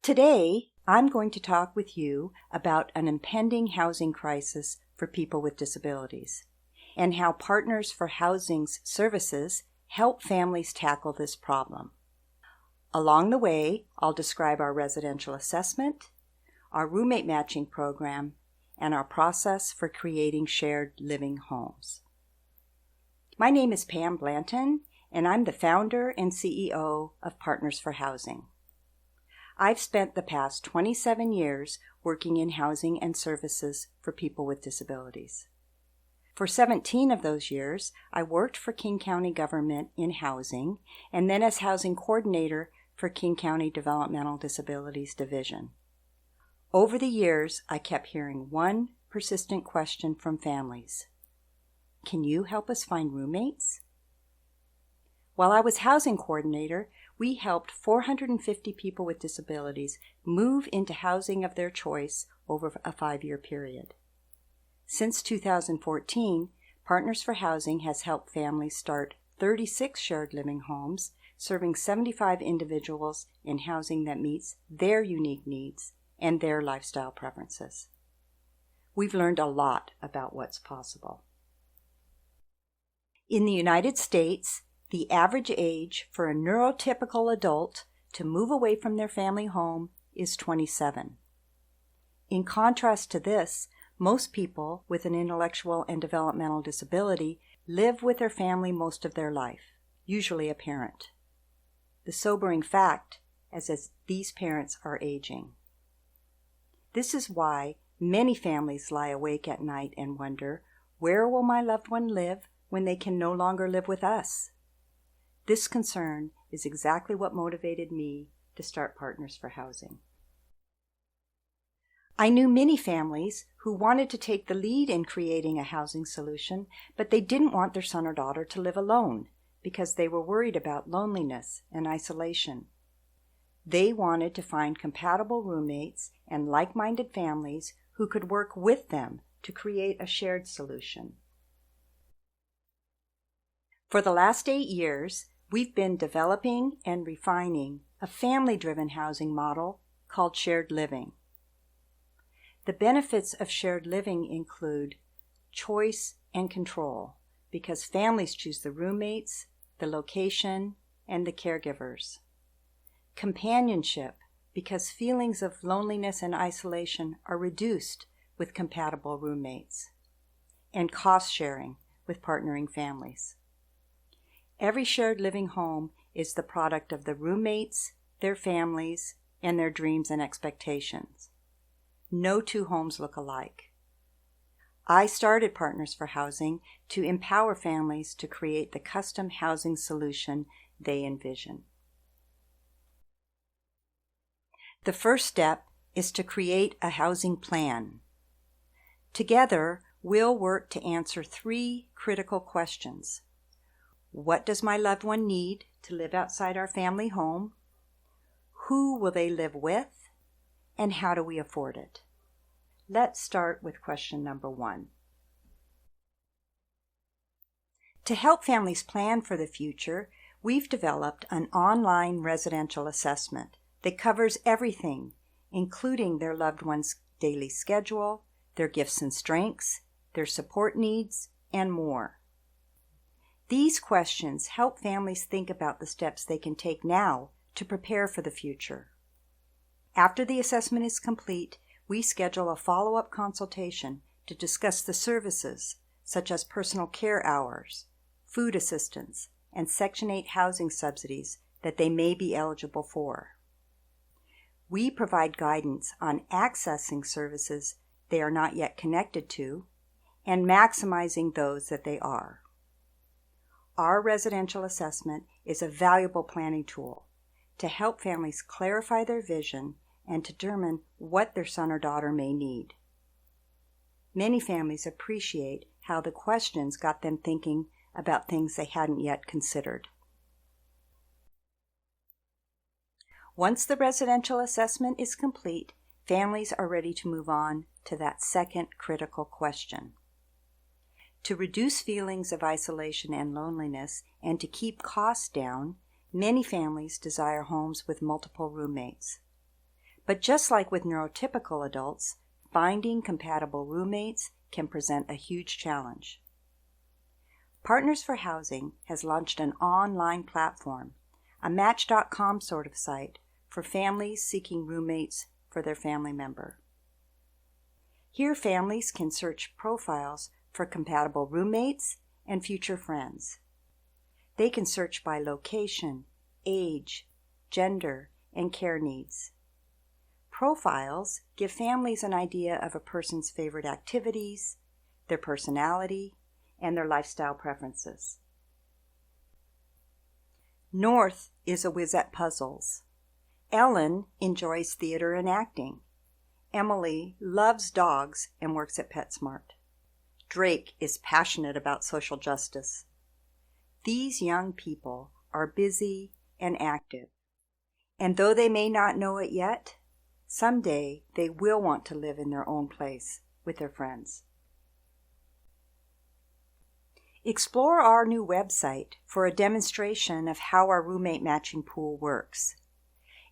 Today, I'm going to talk with you about an impending housing crisis for people with disabilities and how Partners for Housing's services help families tackle this problem. Along the way, I'll describe our residential assessment, our roommate matching program, and our process for creating shared living homes. My name is Pam Blanton, and I'm the founder and CEO of Partners for Housing. I've spent the past 27 years working in housing and services for people with disabilities. For 17 of those years, I worked for King County government in housing and then as housing coordinator for King County Developmental Disabilities Division. Over the years, I kept hearing one persistent question from families. Can you help us find roommates? While I was housing coordinator, we helped 450 people with disabilities move into housing of their choice over a 5-year period. Since 2014, Partners for Housing has helped families start 36 shared living homes, serving 75 individuals in housing that meets their unique needs and their lifestyle preferences. We've learned a lot about what's possible. In the United States, the average age for a neurotypical adult to move away from their family home is 27. In contrast to this, most people with an intellectual and developmental disability live with their family most of their life, usually a parent. The sobering fact is as these parents are aging. This is why many families lie awake at night and wonder, where will my loved one live when they can no longer live with us? This concern is exactly what motivated me to start Partners for Housing. I knew many families who wanted to take the lead in creating a housing solution, but they didn't want their son or daughter to live alone because they were worried about loneliness and isolation. They wanted to find compatible roommates and like-minded families who could work with them to create a shared solution. For the last 8 years, we've been developing and refining a family-driven housing model called shared living. The benefits of shared living include choice and control, because families choose the roommates, the location, and the caregivers. Companionship, because feelings of loneliness and isolation are reduced with compatible roommates. And cost sharing with partnering families. Every shared living home is the product of the roommates, their families, and their dreams and expectations. No two homes look alike. I started Partners for Housing to empower families to create the custom housing solution they envision. The first step is to create a housing plan. Together, we'll work to answer 3 critical questions. What does my loved one need to live outside our family home? Who will they live with? And how do we afford it? Let's start with question number 1. To help families plan for the future, we've developed an online residential assessment that covers everything, including their loved one's daily schedule, their gifts and strengths, their support needs, and more. These questions help families think about the steps they can take now to prepare for the future. After the assessment is complete, we schedule a follow-up consultation to discuss the services, such as personal care hours, food assistance, and Section 8 housing subsidies that they may be eligible for. We provide guidance on accessing services they are not yet connected to and maximizing those that they are. Our residential assessment is a valuable planning tool to help families clarify their vision and determine what their son or daughter may need. Many families appreciate how the questions got them thinking about things they hadn't yet considered. Once the residential assessment is complete, families are ready to move on to that second critical question. To reduce feelings of isolation and loneliness and to keep costs down, many families desire homes with multiple roommates. But just like with neurotypical adults, finding compatible roommates can present a huge challenge. Partners for Housing has launched an online platform, a Match.com sort of site for families seeking roommates for their family member. Here, families can search profiles for compatible roommates and future friends. They can search by location, age, gender, and care needs. Profiles give families an idea of a person's favorite activities, their personality, and their lifestyle preferences. North is a whiz at puzzles. Ellen enjoys theater and acting. Emily loves dogs and works at PetSmart. Drake is passionate about social justice. These young people are busy and active, and though they may not know it yet, someday they will want to live in their own place with their friends. Explore our new website for a demonstration of how our roommate matching pool works.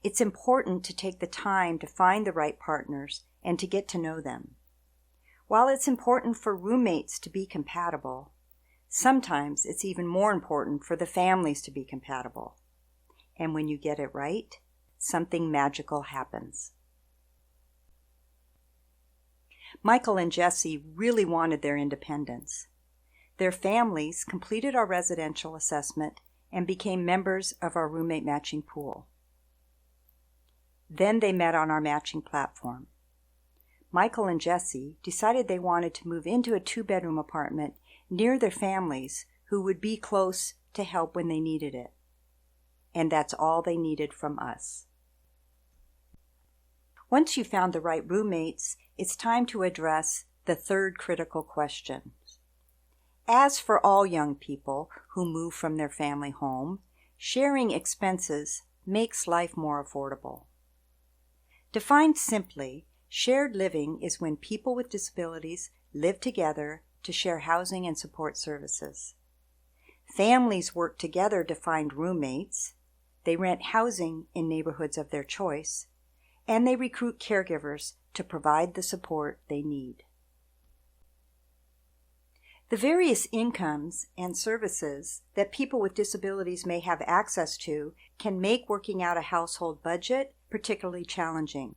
It's important to take the time to find the right partners and to get to know them. While it's important for roommates to be compatible, sometimes it's even more important for the families to be compatible. And when you get it right, something magical happens. Michael and Jesse really wanted their independence. Their families completed our residential assessment and became members of our roommate matching pool. Then they met on our matching platform. Michael and Jesse decided they wanted to move into a 2-bedroom apartment near their families who would be close to help when they needed it. And that's all they needed from us. Once you found the right roommates, it's time to address the third critical question. As for all young people who move from their family home, sharing expenses makes life more affordable. Defined simply, shared living is when people with disabilities live together to share housing and support services. Families work together to find roommates, they rent housing in neighborhoods of their choice, and they recruit caregivers to provide the support they need. The various incomes and services that people with disabilities may have access to can make working out a household budget particularly challenging.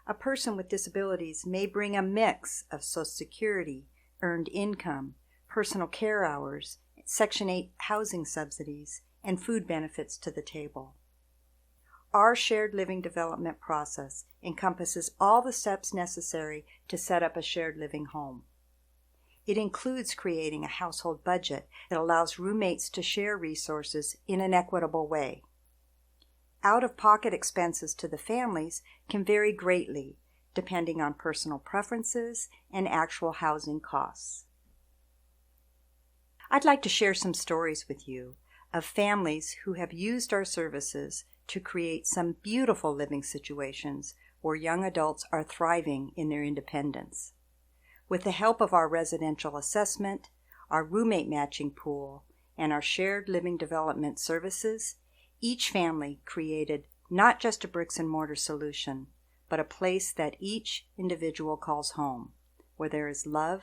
A person with disabilities may bring a mix of Social Security, earned income, personal care hours, Section 8 housing subsidies, and food benefits to the table. Our shared living development process encompasses all the steps necessary to set up a shared living home. It includes creating a household budget that allows roommates to share resources in an equitable way. Out-of-pocket expenses to the families can vary greatly, depending on personal preferences and actual housing costs. I'd like to share some stories with you of families who have used our services to create some beautiful living situations where young adults are thriving in their independence. With the help of our residential assessment, our roommate matching pool, and our shared living development services, each family created not just a bricks and mortar solution, but a place that each individual calls home, where there is love,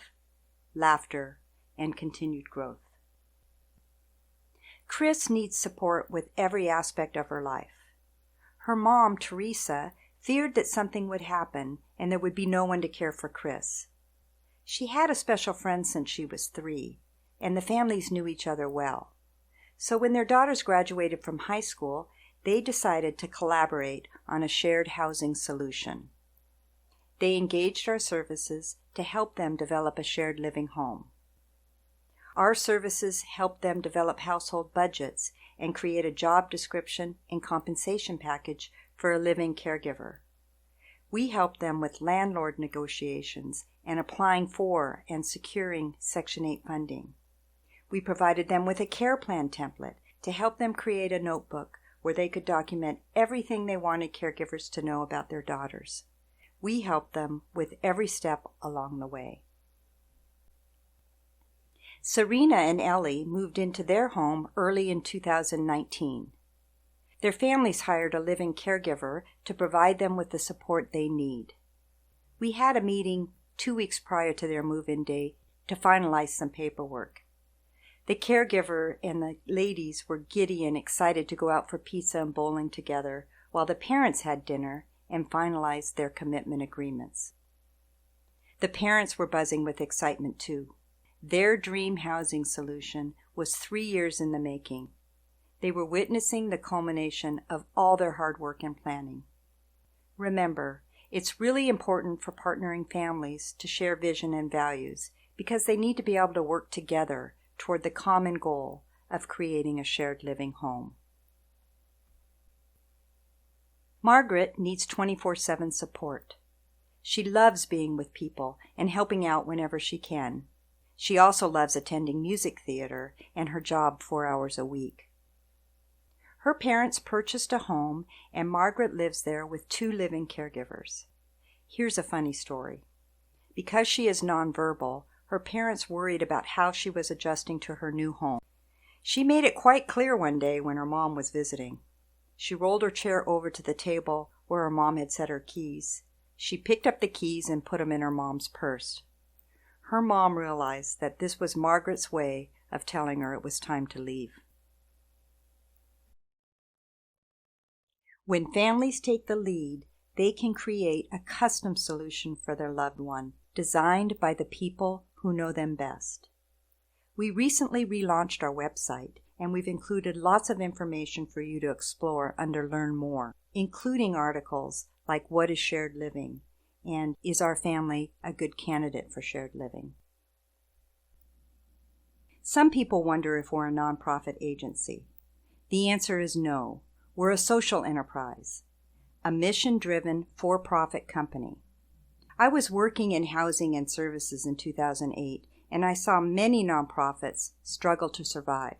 laughter, and continued growth. Chris needs support with every aspect of her life. Her mom, Teresa, feared that something would happen and there would be no one to care for Chris. She had a special friend since she was 3, and the families knew each other well. So when their daughters graduated from high school, they decided to collaborate on a shared housing solution. They engaged our services to help them develop a shared living home. Our services helped them develop household budgets and create a job description and compensation package for a living caregiver. We helped them with landlord negotiations and applying for and securing Section 8 funding. We provided them with a care plan template to help them create a notebook where they could document everything they wanted caregivers to know about their daughters. We helped them with every step along the way. Serena and Ellie moved into their home early in 2019. Their families hired a live-in caregiver to provide them with the support they need. We had a meeting 2 weeks prior to their move-in day to finalize some paperwork. The caregiver and the ladies were giddy and excited to go out for pizza and bowling together, while the parents had dinner and finalized their commitment agreements. The parents were buzzing with excitement too. Their dream housing solution was 3 years in the making. They were witnessing the culmination of all their hard work and planning. Remember, it's really important for partnering families to share vision and values because they need to be able to work together toward the common goal of creating a shared living home. Margaret needs 24/7 support. She loves being with people and helping out whenever she can. She also loves attending music theater and her job 4 hours a week. Her parents purchased a home, and Margaret lives there with 2 living caregivers. Here's a funny story. Because she is nonverbal, her parents worried about how she was adjusting to her new home. She made it quite clear one day when her mom was visiting. She rolled her chair over to the table where her mom had set her keys. She picked up the keys and put them in her mom's purse. Her mom realized that this was Margaret's way of telling her it was time to leave. When families take the lead, they can create a custom solution for their loved one, designed by the people who know them best. We recently relaunched our website, and we've included lots of information for you to explore under Learn More, including articles like What is Shared Living? And Is Our Family a Good Candidate for Shared Living? Some people wonder if we're a nonprofit agency. The answer is no. We're a social enterprise, a mission-driven, for-profit company. I was working in housing and services in 2008, and I saw many nonprofits struggle to survive.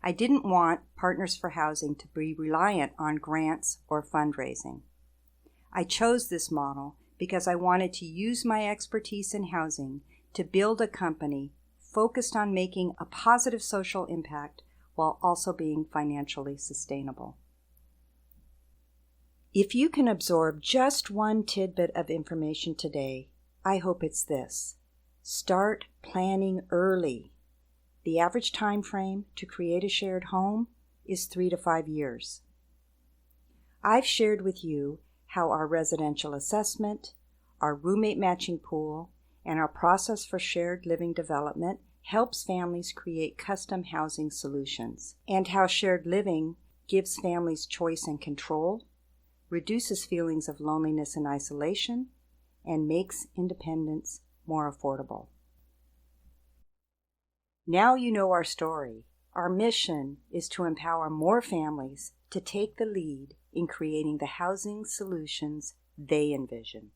I didn't want Partners for Housing to be reliant on grants or fundraising. I chose this model because I wanted to use my expertise in housing to build a company focused on making a positive social impact while also being financially sustainable. If you can absorb just one tidbit of information today, I hope it's this. Start planning early. The average time frame to create a shared home is 3 to 5 years. I've shared with you how our residential assessment, our roommate matching pool, and our process for shared living development helps families create custom housing solutions, and how shared living gives families choice and control, reduces feelings of loneliness and isolation, and makes independence more affordable. Now you know our story. Our mission is to empower more families to take the lead in creating the housing solutions they envision.